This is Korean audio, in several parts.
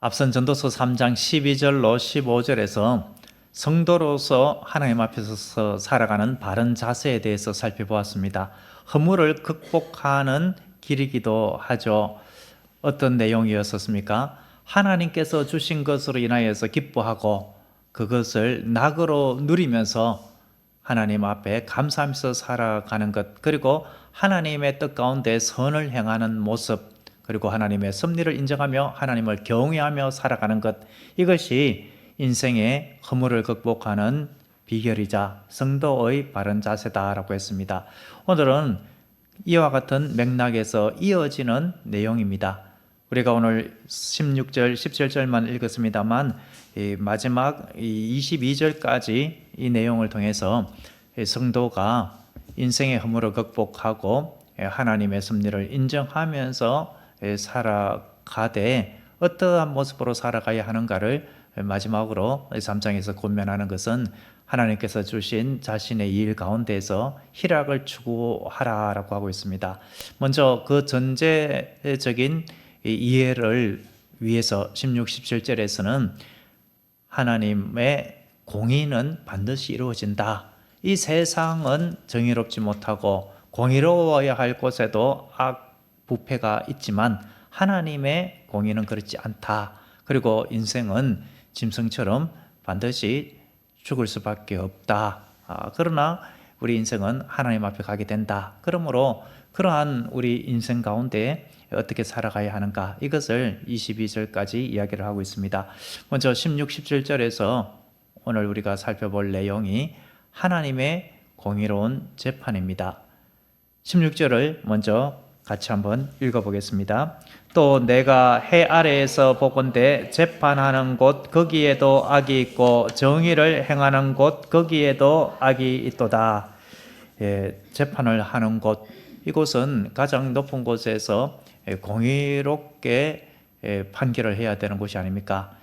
앞선 전도서 3장 12절로 15절에서 성도로서 하나님 앞에서 살아가는 바른 자세에 대해서 살펴보았습니다. 허물을 극복하는 길이기도 하죠. 어떤 내용이었습니까? 하나님께서 주신 것으로 인하여서 기뻐하고 그것을 낙으로 누리면서 하나님 앞에 감사하면서 살아가는 것, 그리고 하나님의 뜻 가운데 선을 행하는 모습, 그리고 하나님의 섭리를 인정하며 하나님을 경외하며 살아가는 것, 이것이 인생의 허물을 극복하는 비결이자 성도의 바른 자세다라고 했습니다. 오늘은 이와 같은 맥락에서 이어지는 내용입니다. 우리가 오늘 16절, 17절만 읽었습니다만 마지막 22절까지 이 내용을 통해서 성도가 인생의 허물을 극복하고 하나님의 섭리를 인정하면서 살아가되 어떠한 모습으로 살아가야 하는가를 마지막으로 3장에서 권면하는 것은 하나님께서 주신 자신의 일 가운데서 희락을 추구하라라고 하고 있습니다. 먼저 그 전제적인 이해를 위해서 16, 17절에서는 하나님의 공의는 반드시 이루어진다. 이 세상은 정의롭지 못하고 공의로워야 할 곳에도 부패가 있지만 하나님의 공의는 그렇지 않다. 그리고 인생은 짐승처럼 반드시 죽을 수밖에 없다. 그러나 우리 인생은 하나님 앞에 가게 된다. 그러므로 그러한 우리 인생 가운데 어떻게 살아가야 하는가, 이것을 22절까지 이야기를 하고 있습니다. 먼저 16, 17절에서 오늘 우리가 살펴볼 내용이 하나님의 공의로운 재판입니다. 16절을 먼저 같이 한번 읽어보겠습니다. 또 내가 해 아래에서 보건대 재판하는 곳 거기에도 악이 있고 정의를 행하는 곳 거기에도 악이 있도다. 재판을 하는 곳, 이곳은 가장 높은 곳에서 공의롭게 판결을 해야 되는 곳이 아닙니까?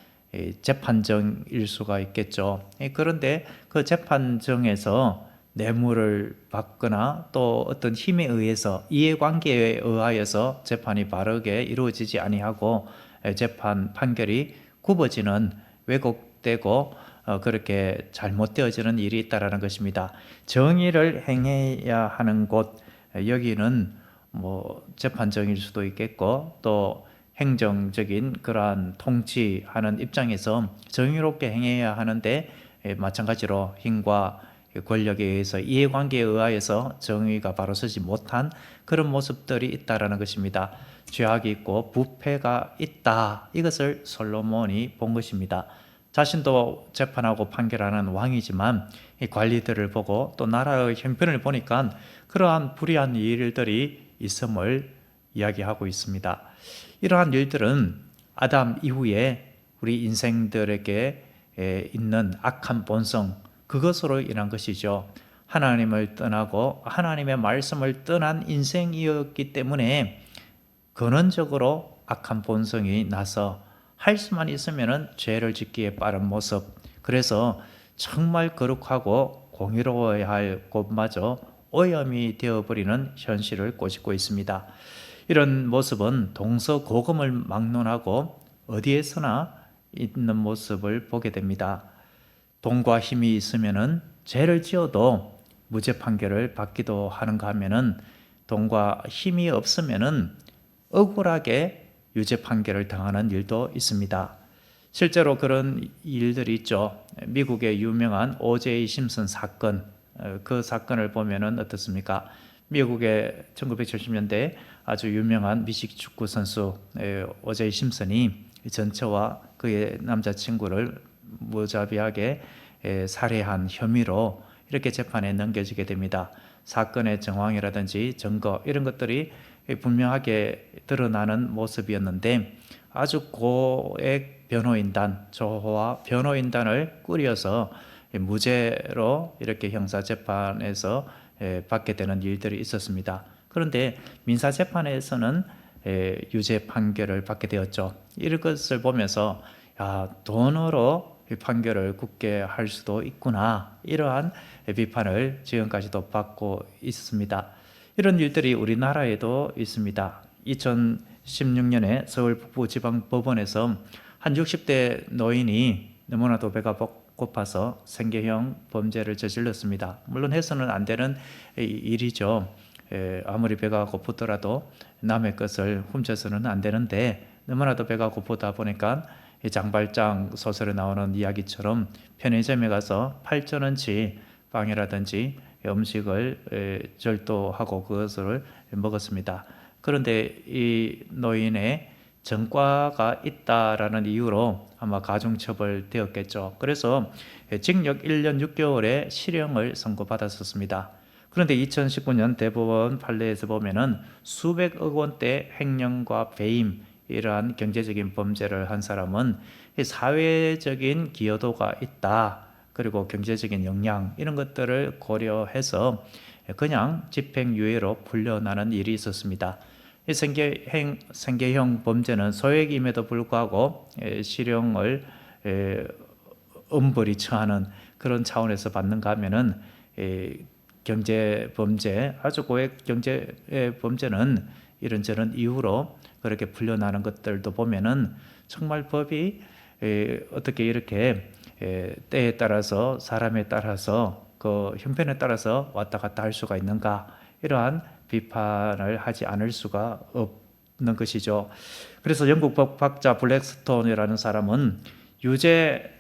재판정일 수가 있겠죠. 그런데 그 재판정에서 뇌물을 받거나 또 어떤 힘에 의해서, 이해관계에 의하여서 재판이 바르게 이루어지지 아니하고 재판 판결이 굽어지는, 왜곡되고 그렇게 잘못되어지는 일이 있다라는 것입니다. 정의를 행해야 하는 곳, 여기는 재판정일 수도 있겠고 또 행정적인 그러한 통치하는 입장에서 정의롭게 행해야 하는데 마찬가지로 힘과 권력에 의해서, 이해관계에 의하여서 정의가 바로 서지 못한 그런 모습들이 있다라는 것입니다. 죄악이 있고 부패가 있다, 이것을 솔로몬이 본 것입니다. 자신도 재판하고 판결하는 왕이지만 이 관리들을 보고 또 나라의 형편을 보니까 그러한 불의한 일들이 있음을 이야기하고 있습니다. 이러한 일들은 아담 이후에 우리 인생들에게 있는 악한 본성, 그것으로 인한 것이죠. 하나님을 떠나고 하나님의 말씀을 떠난 인생이었기 때문에 근원적으로 악한 본성이 나서 할 수만 있으면 죄를 짓기에 빠른 모습, 그래서 정말 거룩하고 공의로워야 할 곳마저 오염이 되어버리는 현실을 꼬집고 있습니다. 이런 모습은 동서고금을 막론하고 어디에서나 있는 모습을 보게 됩니다. 돈과 힘이 있으면은 죄를 지어도 무죄 판결을 받기도 하는가 하면은 돈과 힘이 없으면은 억울하게 유죄 판결을 당하는 일도 있습니다. 실제로 그런 일들이 있죠. 미국의 유명한 O.J. 심슨 사건, 그 사건을 보면은 어떻습니까? 미국의 1970년대 아주 유명한 미식 축구 선수 O.J. 심슨이 전처와 그의 남자친구를 무자비하게 살해한 혐의로 이렇게 재판에 넘겨지게 됩니다. 사건의 정황이라든지 증거, 이런 것들이 분명하게 드러나는 모습이었는데 아주 고액 변호인단, 조호와 변호인단을 꾸려서 무죄로 이렇게 형사재판에서 받게 되는 일들이 있었습니다. 그런데 민사재판에서는 유죄 판결을 받게 되었죠. 이런 것을 보면서 돈으로 판결을 굳게 할 수도 있구나, 이러한 비판을 지금까지도 받고 있습니다. 이런 일들이 우리나라에도 있습니다. 2016년에 서울 북부지방법원에서 한 60대 노인이 너무나도 배가 고파서 생계형 범죄를 저질렀습니다. 물론 해서는 안 되는 일이죠. 아무리 배가 고프더라도 남의 것을 훔쳐서는 안 되는데 너무나도 배가 고프다 보니까 장발장 소설에 나오는 이야기처럼 편의점에 가서 8,000원치 빵이라든지 음식을 절도하고 그것을 먹었습니다. 그런데 이 노인의 전과가 있다라는 이유로 아마 가중처벌 되었겠죠. 그래서 징역 1년 6개월의 실형을 선고받았었습니다. 그런데 2019년 대법원 판례에서 보면은 수백억 원대 횡령과 배임, 이러한 경제적인 범죄를 한 사람은 사회적인 기여도가 있다, 그리고 경제적인 역량 이런 것들을 고려해서 그냥 집행유예로 풀려나는 일이 있었습니다. 이 생계형 범죄는 소액임에도 불구하고 실형을 엄벌이 처하는 그런 차원에서 받는가 하면은 경제 범죄, 아주 고액 경제 범죄는 이런저런 이유로 그렇게 풀려나는 것들도 보면은 정말 법이 어떻게 이렇게 때에 따라서 사람에 따라서 그 형편에 따라서 왔다 갔다 할 수가 있는가, 이러한 비판을 하지 않을 수가 없는 것이죠. 그래서 영국 법학자 블랙스톤이라는 사람은 유죄의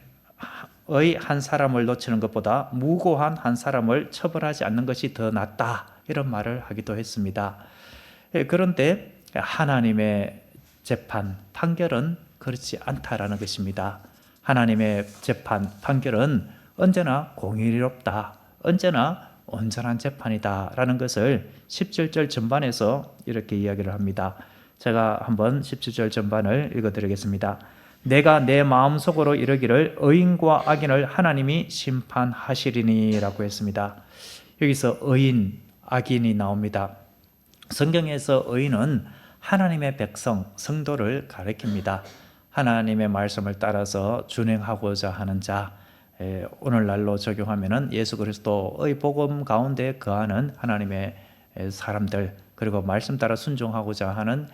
한 사람을 놓치는 것보다 무고한 한 사람을 처벌하지 않는 것이 더 낫다, 이런 말을 하기도 했습니다. 그런데 하나님의 재판, 판결은 그렇지 않다라는 것입니다. 하나님의 재판, 판결은 언제나 공의롭다, 언제나 온전한 재판이다 라는 것을 17절 전반에서 이렇게 이야기를 합니다. 제가 한번 17절 전반을 읽어드리겠습니다. 내가 내 마음속으로 이르기를 의인과 악인을 하나님이 심판하시리니 라고 했습니다. 여기서 의인, 악인이 나옵니다. 성경에서 의인은 하나님의 백성, 성도를 가리킵니다. 하나님의 말씀을 따라서 준행하고자 하는 자, 오늘날로 적용하면은 예수 그리스도의 복음 가운데 거하는 하나님의 사람들, 그리고 말씀 따라 순종하고자 하는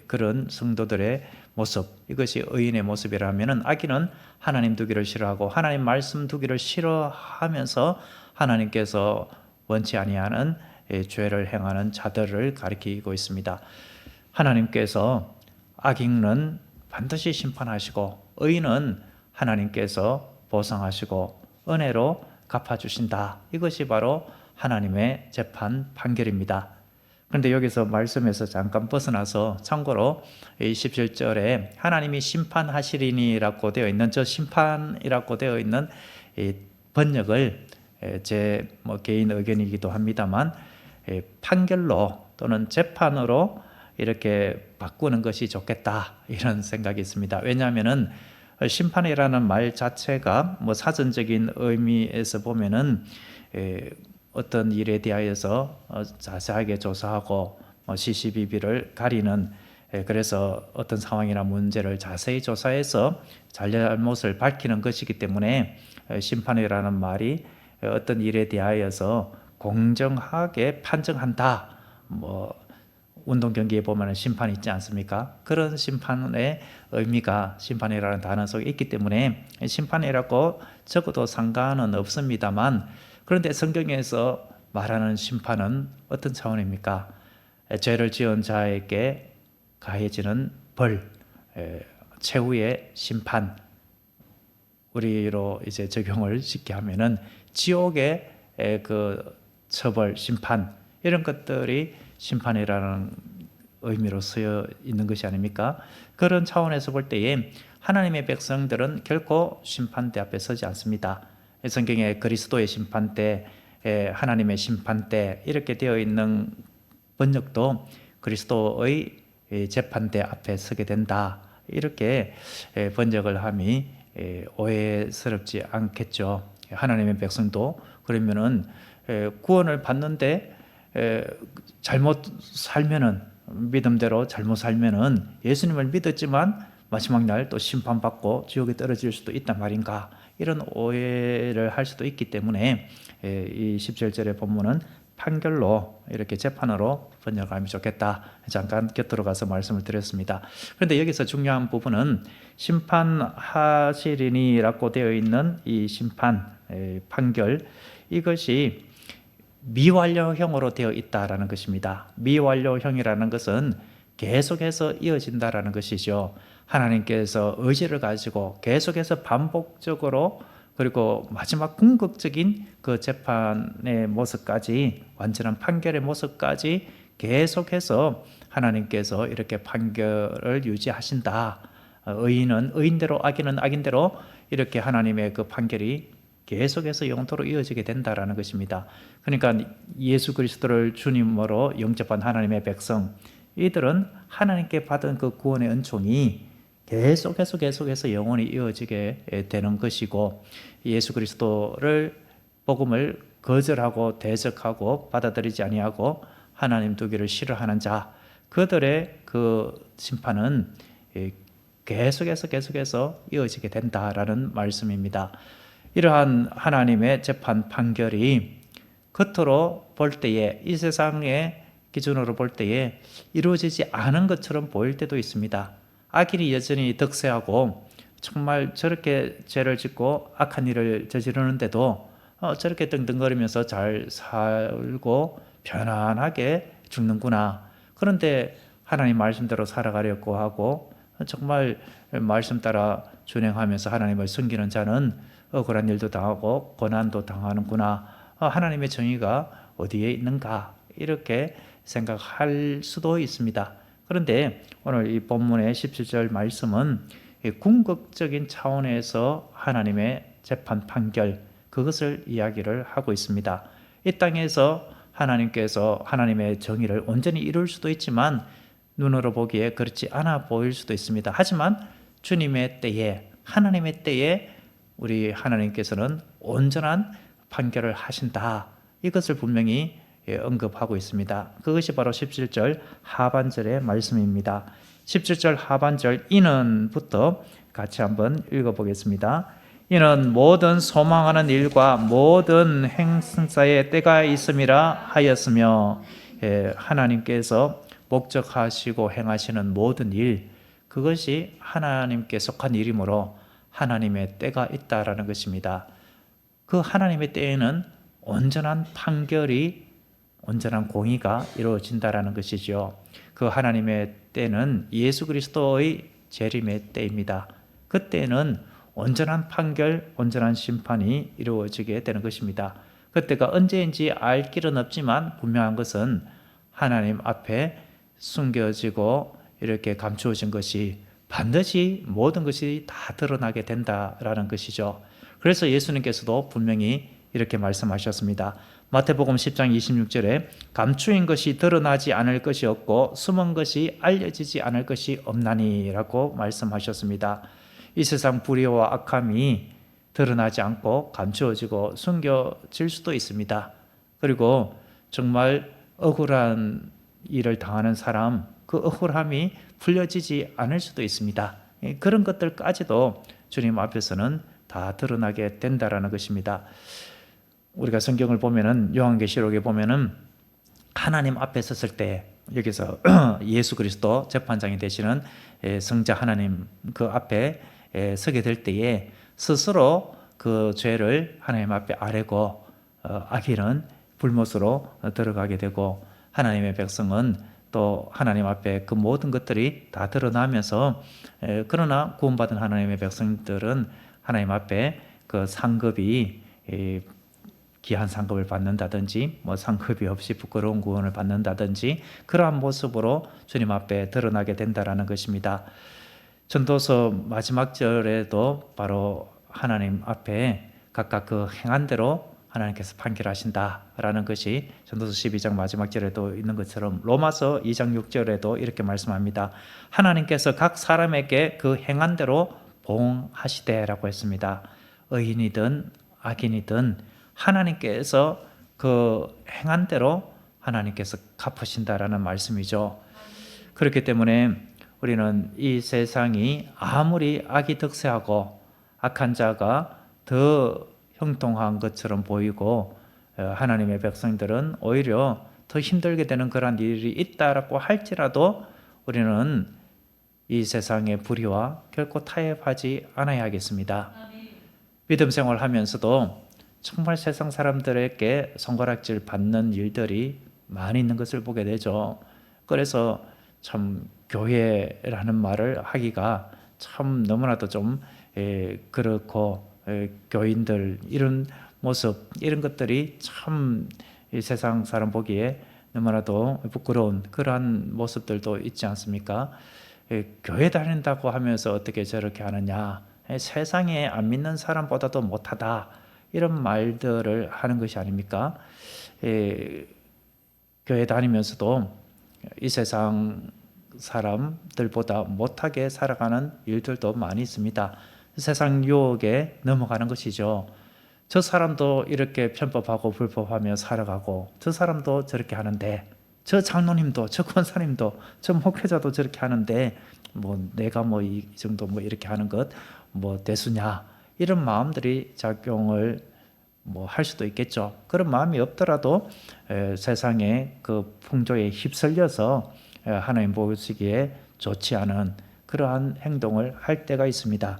그런 성도들의 모습, 이것이 의인의 모습이라면은 악인은 하나님 두기를 싫어하고 하나님 말씀 두기를 싫어하면서 하나님께서 원치 아니하는 죄를 행하는 자들을 가리키고 있습니다. 하나님께서 악인은 반드시 심판하시고 의인은 하나님께서 보상하시고 은혜로 갚아주신다. 이것이 바로 하나님의 재판 판결입니다. 그런데 여기서 말씀에서 잠깐 벗어나서 참고로 17절에 하나님이 심판하시리니라고 되어 있는, 저 심판이라고 되어 있는 이 번역을 제 개인 의견이기도 합니다만 판결로 또는 재판으로 이렇게 바꾸는 것이 좋겠다, 이런 생각이 있습니다. 왜냐하면은 심판이라는 말 자체가 사전적인 의미에서 보면은 어떤 일에 대하여서 자세하게 조사하고 시시비비를 가리는, 그래서 어떤 상황이나 문제를 자세히 조사해서 잘잘못을 밝히는 것이기 때문에 심판이라는 말이 어떤 일에 대하여서 공정하게 판정한다, 운동 경기에 보면 심판이 있지 않습니까? 그런 심판의 의미가 심판이라는 단어 속에 있기 때문에 심판이라고 적어도 상관은 없습니다만, 그런데 성경에서 말하는 심판은 어떤 차원입니까? 죄를 지은 자에게 가해지는 벌, 최후의 심판, 우리로 이제 적용을 쉽게 하면은 지옥의 그 처벌, 심판, 이런 것들이 심판이라는 의미로 쓰여 있는 것이 아닙니까? 그런 차원에서 볼 때에 하나님의 백성들은 결코 심판대 앞에 서지 않습니다. 성경에 그리스도의 심판대, 하나님의 심판대 이렇게 되어 있는 번역도 그리스도의 재판대 앞에 서게 된다, 이렇게 번역을 함이 오해스럽지 않겠죠. 하나님의 백성도 그러면은 구원을 받는데 잘못 살면은, 믿음대로 잘못 살면은 예수님을 믿었지만 마지막 날 또 심판받고 지옥에 떨어질 수도 있단 말인가, 이런 오해를 할 수도 있기 때문에 이 17절의 본문은 판결로 이렇게 재판으로 번역하면 좋겠다. 잠깐 곁으로 가서 말씀을 드렸습니다. 그런데 여기서 중요한 부분은 심판하시리니라고 되어 있는 이 심판, 판결, 이것이 미완료형으로 되어 있다라는 것입니다. 미완료형이라는 것은 계속해서 이어진다라는 것이죠. 하나님께서 의지를 가지고 계속해서 반복적으로 그리고 마지막 궁극적인 그 재판의 모습까지, 완전한 판결의 모습까지 계속해서 하나님께서 이렇게 판결을 유지하신다. 의인은 의인대로, 악인은 악인대로 이렇게 하나님의 그 판결이 계속해서 영토로 이어지게 된다라는 것입니다. 그러니까 예수 그리스도를 주님으로 영접한 하나님의 백성, 이들은 하나님께 받은 그 구원의 은총이 계속해서 영원히 이어지게 되는 것이고, 예수 그리스도를 복음을 거절하고 대적하고 받아들이지 아니하고 하나님 두기를 싫어하는 자, 그들의 그 심판은 계속해서 이어지게 된다라는 말씀입니다. 이러한 하나님의 재판 판결이 겉으로 볼 때에, 이 세상의 기준으로 볼 때에 이루어지지 않은 것처럼 보일 때도 있습니다. 악인이 여전히 득세하고 정말 저렇게 죄를 짓고 악한 일을 저지르는데도 저렇게 떵떵거리면서 잘 살고 편안하게 죽는구나. 그런데 하나님 말씀대로 살아가려고 하고 정말 말씀 따라 준행하면서 하나님을 섬기는 자는 억울한 일도 당하고 고난도 당하는구나. 하나님의 정의가 어디에 있는가? 이렇게 생각할 수도 있습니다. 그런데 오늘 이 본문의 17절 말씀은 궁극적인 차원에서 하나님의 재판 판결, 그것을 이야기를 하고 있습니다. 이 땅에서 하나님께서 하나님의 정의를 온전히 이룰 수도 있지만 눈으로 보기에 그렇지 않아 보일 수도 있습니다. 하지만 주님의 때에, 하나님의 때에 우리 하나님께서는 온전한 판결을 하신다. 이것을 분명히 언급하고 있습니다. 그것이 바로 17절 하반절의 말씀입니다. 17절 하반절 이는부터 같이 한번 읽어보겠습니다. 이는 모든 소망하는 일과 모든 행사의 때가 있음이라 하였으며, 하나님께서 목적하시고 행하시는 모든 일, 그것이 하나님께 속한 일이므로 하나님의 때가 있다라는 것입니다. 그 하나님의 때에는 온전한 판결이, 온전한 공의가 이루어진다라는 것이죠. 그 하나님의 때는 예수 그리스도의 재림의 때입니다. 그때는 온전한 판결, 온전한 심판이 이루어지게 되는 것입니다. 그때가 언제인지 알 길은 없지만 분명한 것은 하나님 앞에 숨겨지고 이렇게 감추어진 것이 반드시 모든 것이 다 드러나게 된다라는 것이죠. 그래서 예수님께서도 분명히 이렇게 말씀하셨습니다. 마태복음 10장 26절에 감추인 것이 드러나지 않을 것이 없고 숨은 것이 알려지지 않을 것이 없나니 라고 말씀하셨습니다. 이 세상 불의와 악함이 드러나지 않고 감추어지고 숨겨질 수도 있습니다. 그리고 정말 억울한 일을 당하는 사람, 그 억울함이 풀려지지 않을 수도 있습니다. 그런 것들까지도 주님 앞에서는 다 드러나게 된다라는 것입니다. 우리가 성경을 보면은, 요한계시록에 보면은 하나님 앞에 섰을 때, 여기서 예수 그리스도 재판장이 되시는 성자 하나님 그 앞에 서게 될 때에 스스로 그 죄를 하나님 앞에 아뢰고 악인은 불못으로 들어가게 되고, 하나님의 백성은 또 하나님 앞에 그 모든 것들이 다 드러나면서, 그러나 구원받은 하나님의 백성들은 하나님 앞에 그 상급이, 귀한 상급을 받는다든지 상급이 없이 부끄러운 구원을 받는다든지 그러한 모습으로 주님 앞에 드러나게 된다라는 것입니다. 전도서 마지막 절에도 바로 하나님 앞에 각각 그 행한 대로 하나님께서 판결하신다라는 것이 전도서 12장 마지막 절에도 있는 것처럼 로마서 2장 6절에도 이렇게 말씀합니다. 하나님께서 각 사람에게 그 행한 대로 보응하시되라고 했습니다. 의인이든 악인이든 하나님께서 그 행한 대로 하나님께서 갚으신다라는 말씀이죠. 그렇기 때문에 우리는 이 세상이 아무리 악이 득세하고 악한 자가 더 형통한 것처럼 보이고 하나님의 백성들은 오히려 더 힘들게 되는 그러한 일이 있다라고 할지라도 우리는 이 세상의 불의와 결코 타협하지 않아야 하겠습니다. 믿음 생활하면서도 정말 세상 사람들에게 손가락질 받는 일들이 많이 있는 것을 보게 되죠. 그래서 참 교회라는 말을 하기가 참 너무나도 좀 그렇고, 교인들 이런 모습, 이런 것들이 참 이 세상 사람 보기에 너무나도 부끄러운 그러한 모습들도 있지 않습니까? 교회 다닌다고 하면서 어떻게 저렇게 하느냐, 세상에 안 믿는 사람보다도 못하다, 이런 말들을 하는 것이 아닙니까? 교회 다니면서도 이 세상 사람들보다 못하게 살아가는 일들도 많이 있습니다. 세상 유혹에 넘어가는 것이죠. 저 사람도 이렇게 편법하고 불법하며 살아가고, 저 사람도 저렇게 하는데, 저 장로님도, 저 권사님도, 저 목회자도 저렇게 하는데 내가 이 정도 이렇게 하는 것 대수냐, 이런 마음들이 작용을 할 수도 있겠죠. 그런 마음이 없더라도 세상의 그 풍조에 휩쓸려서 하나님 보시기에 좋지 않은 그러한 행동을 할 때가 있습니다.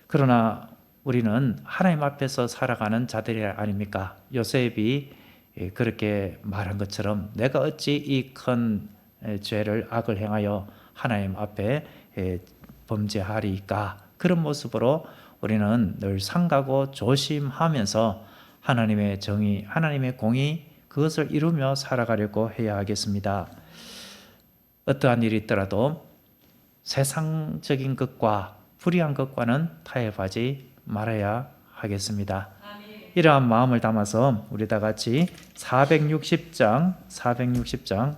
그러나 우리는 하나님 앞에서 살아가는 자들이 아닙니까? 요셉이 그렇게 말한 것처럼 내가 어찌 이 큰 죄를, 악을 행하여 하나님 앞에 범죄하리까? 그런 모습으로 우리는 늘 삼가고 조심하면서 하나님의 정의, 하나님의 공의, 그것을 이루며 살아가려고 해야 하겠습니다. 어떠한 일이 있더라도 세상적인 것과 불의한 것과는 타협하지 말아야 하겠습니다. 이러한 마음을 담아서 우리 다 같이 460장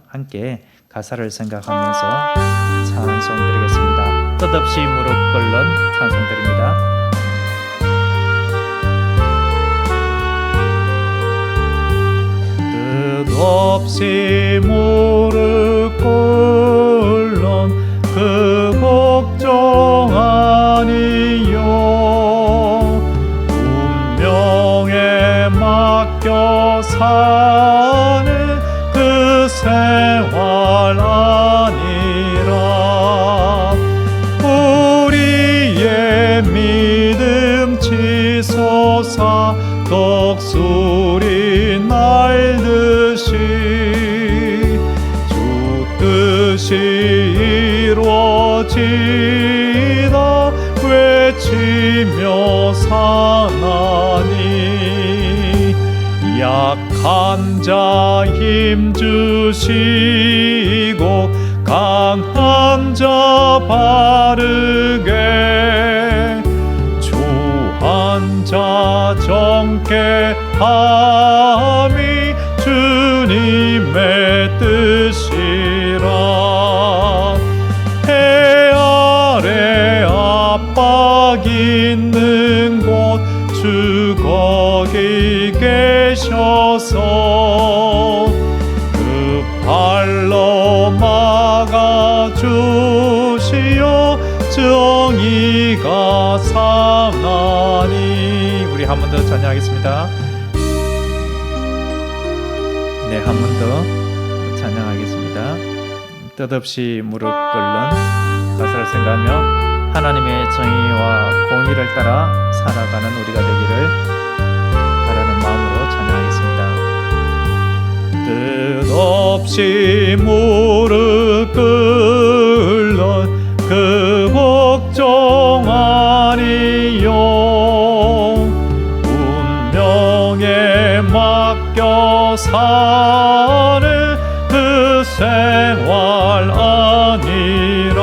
함께 가사를 생각하면서 찬송 드리겠습니다. 뜻없이 무릎 꿇는 찬송 드립니다. 뜻없이 무릎 꿇는 그 복종 아니요, 운명에 맡겨 사는 그 생활 아니라, 우리의 믿음 치솟아 독수리 날듯이 주 뜻이 이루어지다 외치며 사나니, 약한 자 힘 주시고 강한 자 바르게, 주한 자 정케 함이 주님의 뜻이라. 해 아래 압박 있는 곳 주 거기 계셔서 그 발로 막아주시어 정의가 사나니. 우리 한 번 더 찬양하겠습니다. 네, 한 번 더 찬양하겠습니다. 뜻없이 무릎 꿇는 가사를 생각하며 하나님의 정의와 공의를 따라 살아가는 우리가 되기를 바라는 마음으로 찬양하겠습니다. 뜻없이 무릎 꿇는 그 복종 아니요, 운명에 맡겨 사는 그 생활 아니라,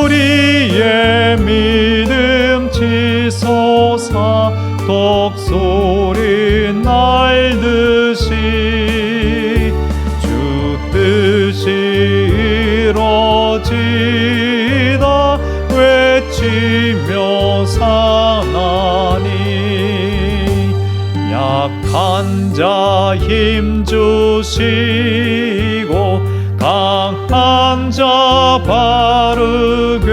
우리의 믿음 치솟아 독수리 날듯이 주 뜻이 이루어지다 외치며 사나니, 약한 자 힘 주시고 강한 자 바르게,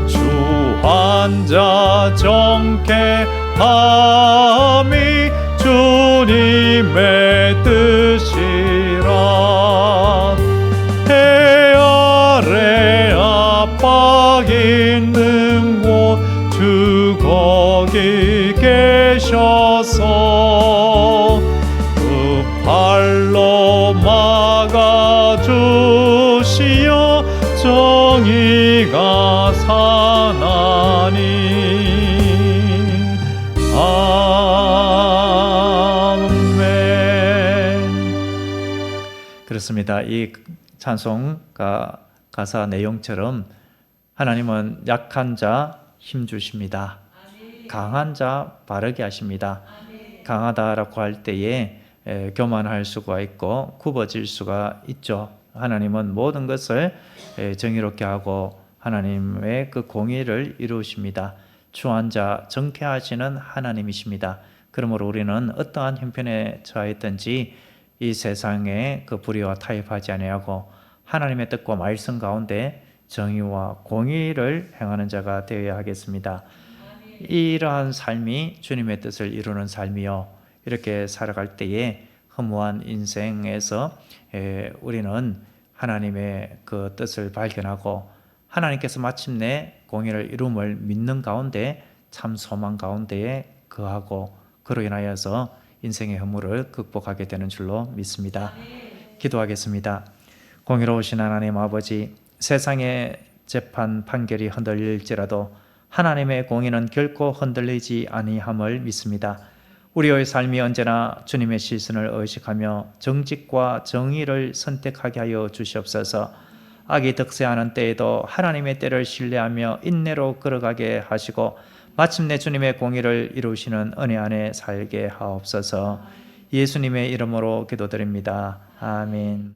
주한 자 정케 감히 주님의 뜻이라. 해 아래 압박 있는 곳 주 거기 계셔서 그 발로 막아주시어 정의가 사나니. 아멘. 그렇습니다. 이 찬송 가사 내용처럼 하나님은 약한 자 힘주십니다. 강한 자 바르게 하십니다. 강하다라고 할 때에 교만할 수가 있고 굽어질 수가 있죠. 하나님은 모든 것을 정의롭게 하고 하나님의 그 공의를 이루십니다. 추한 자 정케하시는 하나님이십니다. 그러므로 우리는 어떠한 형편에 처하였든지 이 세상에 그 불의와 타협하지 아니하고 하나님의 뜻과 말씀 가운데 정의와 공의를 행하는 자가 되어야 하겠습니다. 이러한 삶이 주님의 뜻을 이루는 삶이요, 이렇게 살아갈 때에 허무한 인생에서 우리는 하나님의 그 뜻을 발견하고 하나님께서 마침내 공의를 이룸을 믿는 가운데 참 소망 가운데에 거하고 그로 인하여서 인생의 허물을 극복하게 되는 줄로 믿습니다. 기도하겠습니다. 공의로우신 하나님 아버지, 세상의 재판 판결이 흔들릴지라도 하나님의 공의는 결코 흔들리지 아니함을 믿습니다. 우리의 삶이 언제나 주님의 시선을 의식하며 정직과 정의를 선택하게 하여 주시옵소서. 악이 득세하는 때에도 하나님의 때를 신뢰하며 인내로 걸어가게 하시고 마침내 주님의 공의를 이루시는 은혜 안에 살게 하옵소서. 예수님의 이름으로 기도드립니다. 아멘.